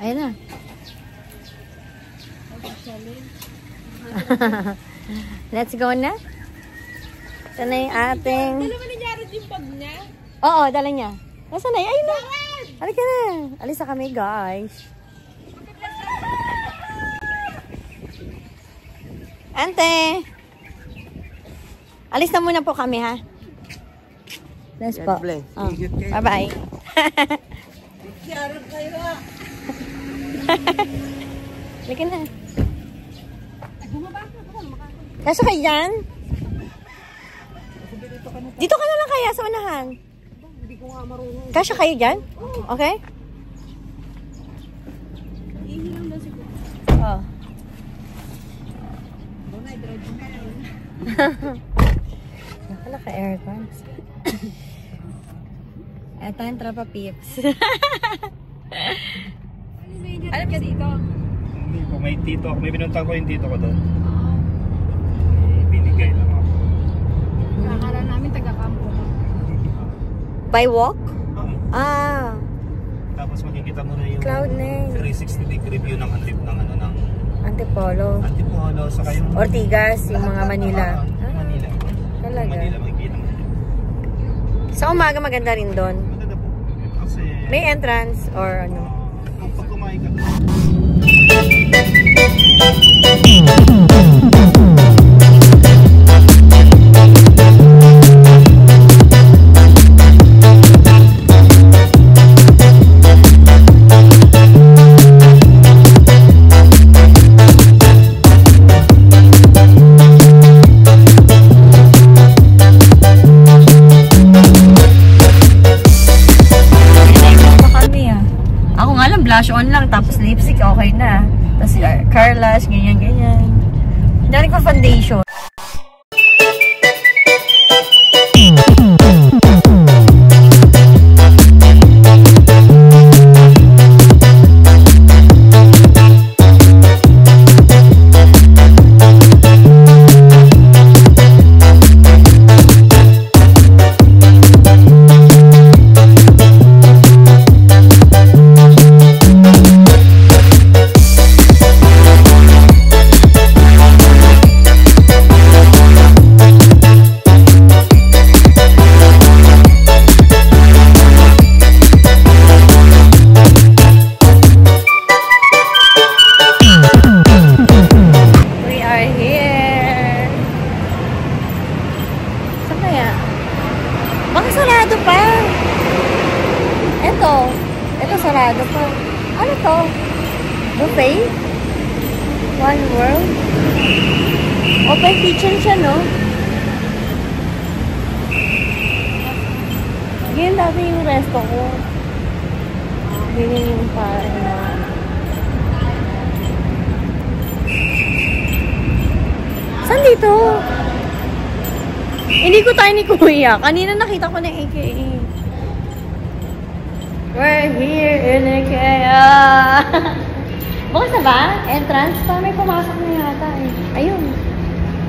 Ayun na. Let's go na. Ito na yung ating... Dala ba ni Jared yung bag niya? Oo, dala niya. Nasaan na? Ayun na. Halika na. Alis na kami, guys. Ante! Alis na muna po kami, ha? Let's po. Oh. Bye-bye. Jared kayo ha. Halika na. Kasya kayo dyan? Dito ka na lang kaya sa unahan. Hindi ko nga marunong. Kasya kayo dyan? Okay? Ihilang daw siguro. Oo. Nakala ka aircon. Eto yung tropa pips. Alam ka dito? Hindi po, may tito ako. May binuntan ko yung tito ko doon. Binigay lang ako. Nakakala namin taga-campo. By walk? Ah. Tapos makikita mo na yung Cloud9. 360-degree view ng Antipolo. Antipolo, saka yung Ortigas, yung mga Manila. Manila. Talaga? Manila, makikita mo. Sa umaga maganda rin doon. Maganda po. Kasi May entrance or ano? pag kumain ka blush on lang, tapos lipstick, okay na. Tapos car lash, ganyan-ganyan. Hindi rin ko foundation. Ito sarado pa. Ano to? Buffet? One World? Open kitchen siya, no? Ganyan dati yung resto ko. Ganyan yung parang saan dito? Hindi ko tayo ni Kuya. Kanina nakita ko na AKA. We're here in IKEA. Bukas na ba? Entrance pa? May pumasok na yata eh. Ayun.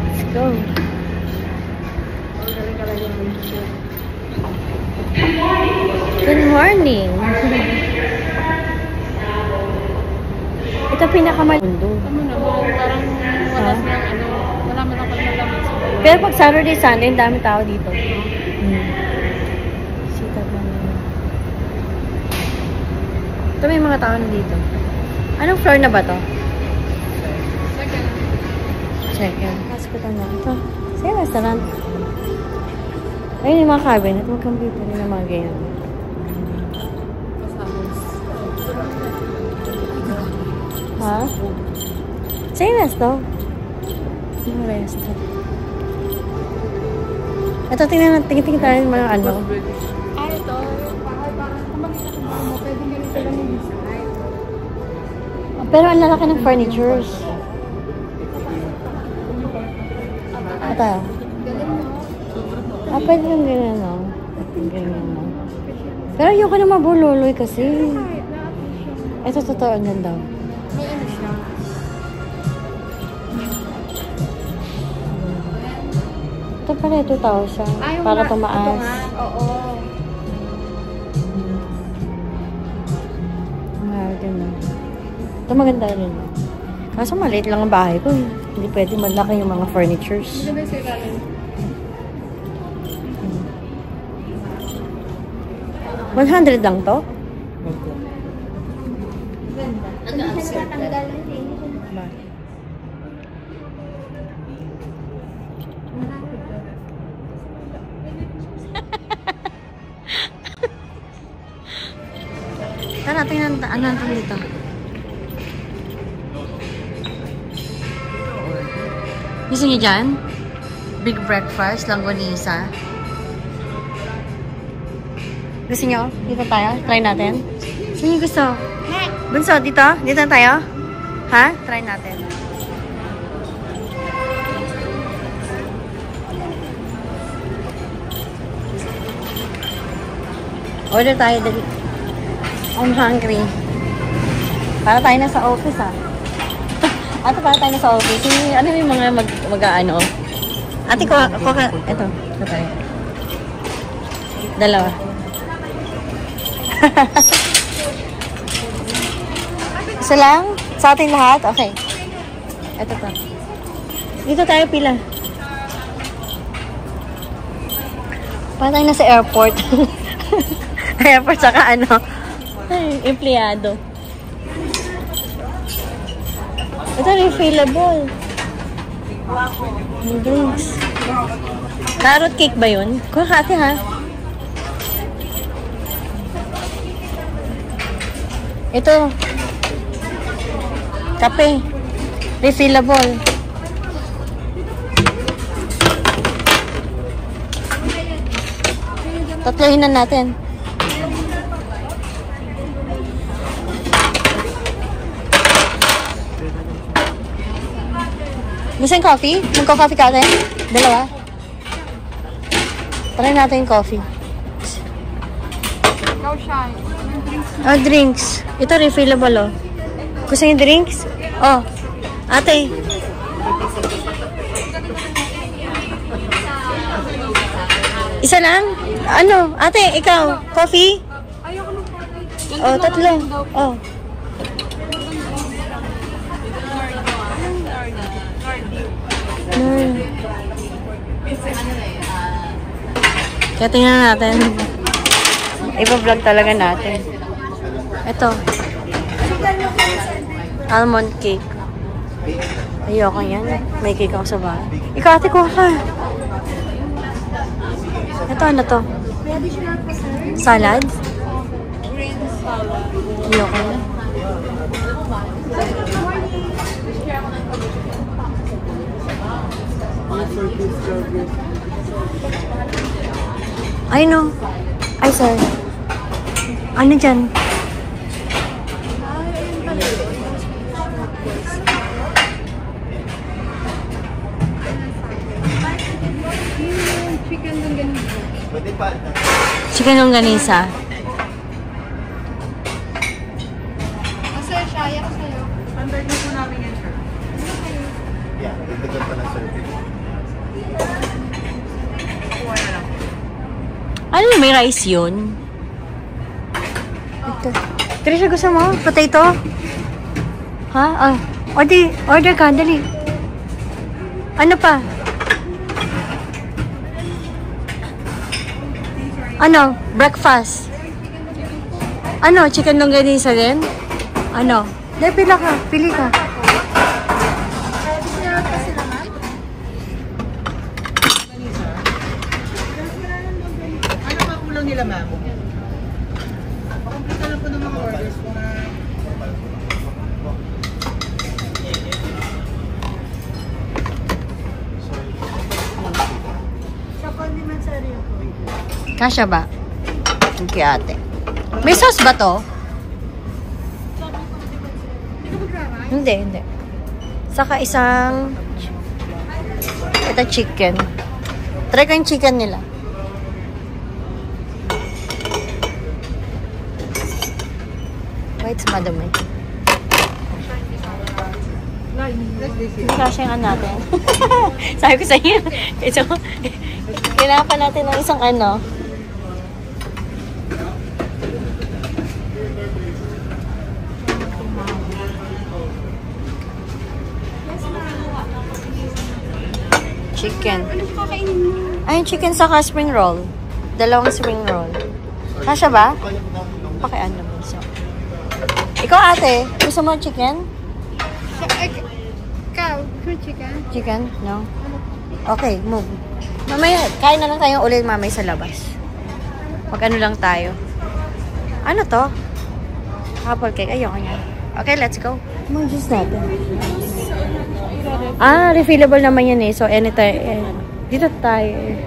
Let's go. Good morning. Ito pinakamundo. Ano naman, parang walas ng ano, wala man ako malamig. Pero pag Saturday, Sunday, dami tao dito. Ito may mga tao na dito. Anong floor na ba to? Second. Hospital na. Ito. Sa restaurant. Ayun yung mga cabinet. Mga computer rin na mga ganyan. Ha? Sa'yo resto? Yung resto. Ito, tingnan tayo yung mga ano. Ah, ito. Parang kumagita ko mo. Pwede ganito lang yung design. Pero ang lalaki ng furnitures. Ito. Ah, pwede lang ganyan, no? Ganyan, no? Pero ayoko na mabululoy kasi. Ito, totoo. Ang ganda. May ano siya. Ito pala, 2,000. Para tumaas. Ito nga, oo. Mahal din, no? Ito maganda rin. Kaso maliit lang ang bahay ko eh. Hindi pwede malaki yung mga furnitures. Ano ba yung ilalim? 100 lang to? Tara, tingnan ano dito. Gusto niyo dyan? Big breakfast, langgonisa. Gusto niyo? Dito tayo? Try natin? Saan niyo gusto? Bunso, dito? Dito na tayo? Ha? Try natin. Order tayo dali. I'm hungry. Para tayo na sa office, ah. Ate, para tayo na sa office. Ano yung mga mag-ano? Ate, kuha. Ito. Ito tayo. Dalawa. Isa lang? Sa ating lahat? Okay. Ito to. Dito tayo pila. Para tayo na sa airport. Airport saka ano? Empleyado. Ito refillable. Drinks. Carrot cake ba yun? Kuha ka ate ha. Ito. Kape. Refillable. Tatlohin na natin. Gusto yung coffee? Magko-coffee ka natin? Dalawa? Try natin yung coffee. Ikaw siya. Oh, drinks. Ito refillable, oh. Gusto yung drinks? Oh. Ate. Isa lang? Ano? Ate, ikaw? Coffee? Ayoko ng coffee. Oh, tatlo. Oh. Kaya tingnan natin. Iba-vlog talaga natin. Ito. Almond cake. Ayoko yan. May cake ako sa bahay. Ikaw ate, kuha ka. Ito, ano to? Salad? Ayoko yan. Ay, no. Ay, sir. Ano dyan? Chicken longganisa. Kasi shaya ko sa'yo. Under na po namin yan, sir. Yeah, dagdagan pa ng service. Ano yung may rice yun? Ito. Trisha, gusto mo? Potato? Ha? Ah. Order ka, dali. Ano pa? Ano? Breakfast? Ano? Chicken longganisa din? Ano? Dahil pila ka. Pili ka. Ano pa kulang nila, ma'am? Pakompleta lang po ng mga orders po na... Sa condiments area po. Kasya ba? Okay, ate. May sauce ba to? Hindi. Saka isang... Ito chicken. Try ko yung chicken nila. Wait, madam eh. Hindi kasya yung natin. Sabi ko sa iyo. Ito. Kailangan pa natin ng isang ano. Chicken. Ano kakainin mo? Ayun, chicken saka spring roll. Dalawang spring roll. Kasya ba? Pakian naman siya. Ikaw ate, gusto mo chicken? Ikaw, chicken? Chicken? No? Okay, move. Mamaya, kain na lang tayo ulit mamaya sa labas. Mag-ano lang tayo. Ano to? Apple cake. Ayoko yan. Okay, let's go. Mag-juice natin. Ah, refillable naman yan eh. So, anytime. Dito tayo eh.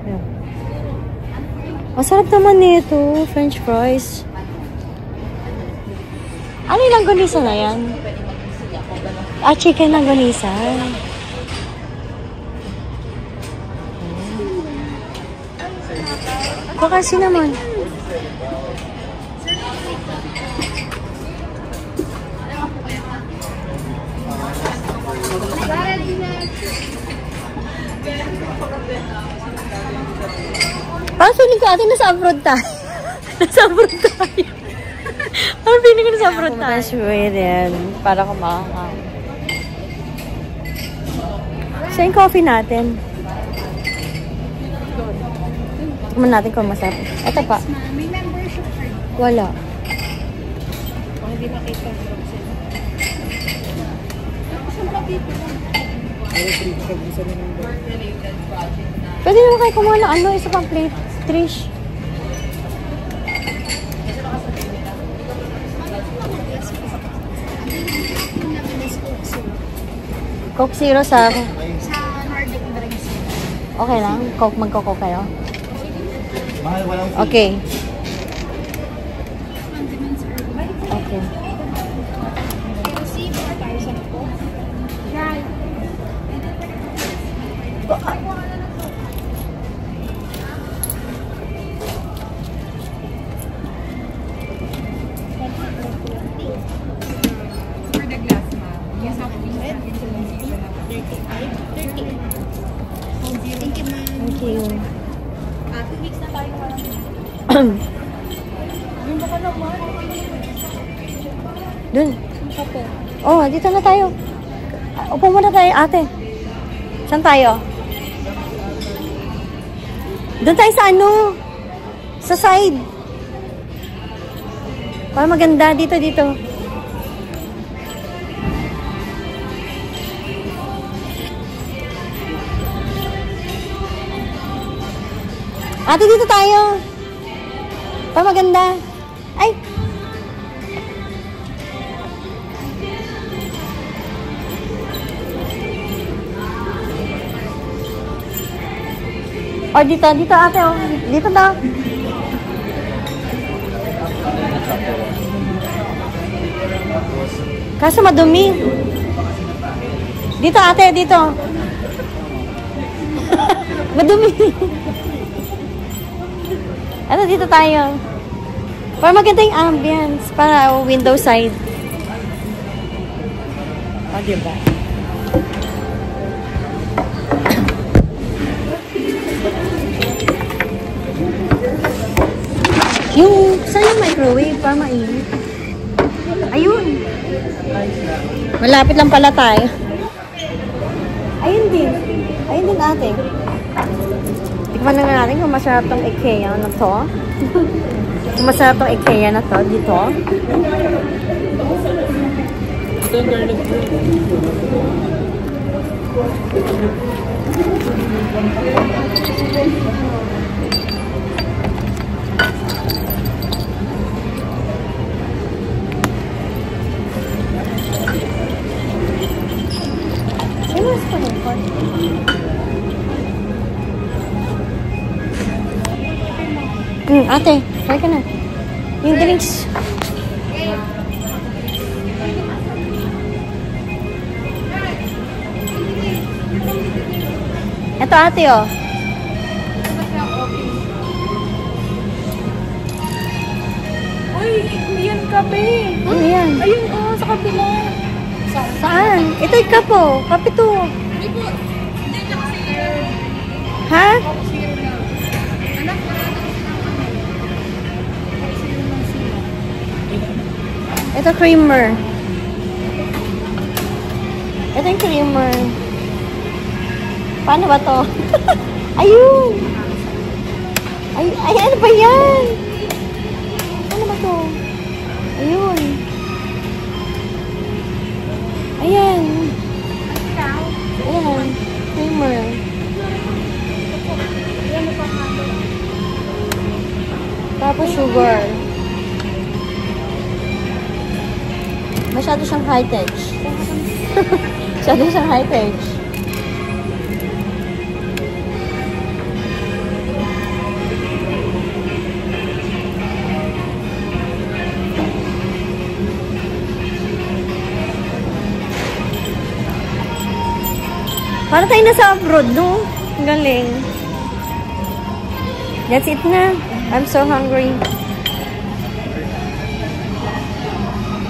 Ayan. Masarap naman nito. French fries. Ano yung langganisa na yan? Ah, chicken langganisa. Kasi naman. Parang feeling ko atin nasa abroad tayo. Nasa abroad tayo. Parang feeling ko nasa abroad tayo. Sweden. Para kumakain. Siya yung coffee natin. Tignan natin kung masarap. Ito pa. May membership card. Wala. Kung hindi makita yung saan pa dito? Pwede naman kayo kumuha ng ano, isa pang plate. Trish. Coke Zero sa... Sa Nordic drinks. Okay lang? Coke, magko-coke kayo? Mahal, walang fee. Okay. Condiments are Okay. receive or tayo sa po. Try. For the glass, ma'am. Yes, ako din sa akin. 30. Thank you, ma'am. Thank you. 2 weeks na tayo walang Dun. Oh, dito na tayo. Upo muna tayo, ate. Saan tayo? Doon tayo sa ano? Sa side. Para maganda. Dito, dito. Ate, dito tayo. Para maganda. Ay! O, dito. Dito, ate. Oh. Dito daw. Kaso madumi. Dito, ate. Dito. Madumi. Ano, dito tayo. Para maganda yung ambience. Para window side. O, diba? Yung, saan yung microwave? Para mainit. Ayun. Malapit lang pala tayo. Ayun din. Ayun din ate. Tikman na nga natin kung masarap tong IKEA na to. Kung masarap tong IKEA na to dito. Ano mas panungkot? Ate, try ka na. Yung drinks. Ito ate, oh. Uy, yan kape. Ano yan? Ayun, sa kabila. Saan? Ito yung cup, oh. Kape to. Hindi po. Hindi na kasi. Ha? Zero na. Anak, zero lang sila. Ito creamer. Ito yung creamer. Paano ba to? Ayun! Ay, ano ba yan? Ano ba to? Ayun. Ayan. Ayan. Creamer. Tapos sugar. Masyado siyang high-tech. Masyado siyang high-tech. Para tayo nasa abroad, no? Ang galing. That's it na. I'm so hungry.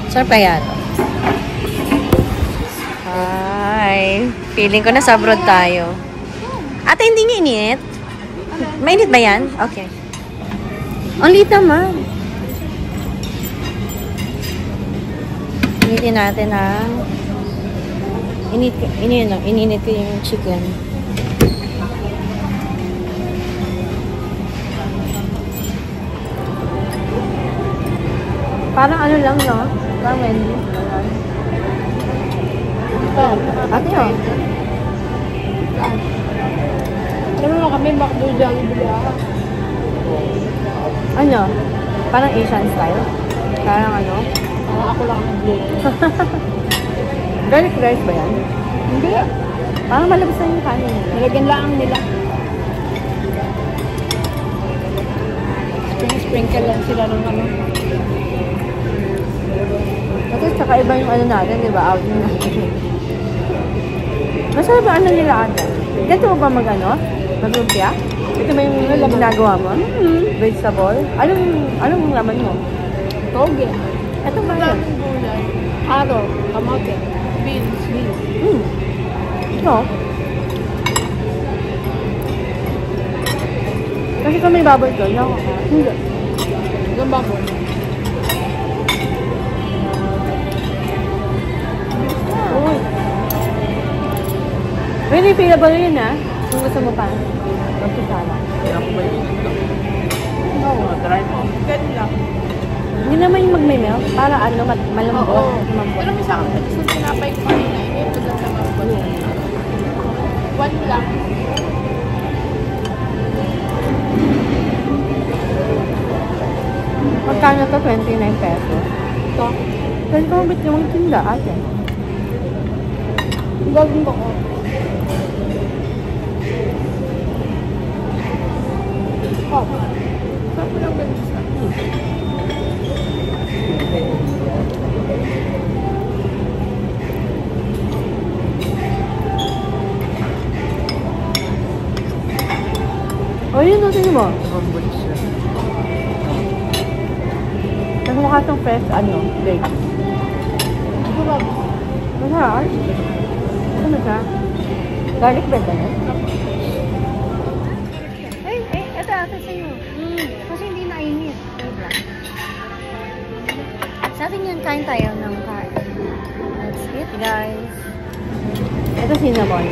Sarap kaya ito. Hi. Feeling ko nasa abroad tayo. Ate, hindi niya init? Mainit ba yan? Okay. Ang liit naman. Initin natin ang ininit ko yung chicken. Parang ano lang, no? Parang Wendy. Ate, oh. Ano naman kami, McDo Jollibee. Ano? Parang Asian style? Parang ano? Ako lang ang blue. Garlic rice ba yan? Hindi. Parang malabas na yung kanin nila. Nalagyan lang nila. Sprinkle lang sila ng ano. Kasi tsaka iba yung ano natin, di ba? Outing natin. Masarap ba ano nila ata? Ganito mo ba mag-ano? Mag-lumpia? Ito ba yung ginagawa mo? Vegetable? Anong laman mo? Toge. Ito ba yun? Daming gulay. Aro, kamote, beans. Ito. Kasi kung may baboy ito, Hindi. Yung baboy. Uy. Really feelable yun, ah. Kung gusto mo pa. Magkisala. Oo. Try mo. Ganun lang. Hindi naman yung magme-melt. Para ano, malambot. Oo. Malambot. Pero may sa akin, pati sa tinapay ko kanina, may maganda mga one lang. Magkano to? 29 pesos. Ito. Kasi kung ba't yung tinda, ate? Gagawin ko ko. Oh. Saan mo lang ganun sa? O, yun o, tingin mo. Nagmukha itong fresh, steak. Ito ba? Masarap. Ano siya? Garlic bread ba yan? Ito ata sa'yo. Kasi hindi nainit. Wait lang. Sabi niyan, kain tayo ng kain. That's it, guys. Ito cinnamon.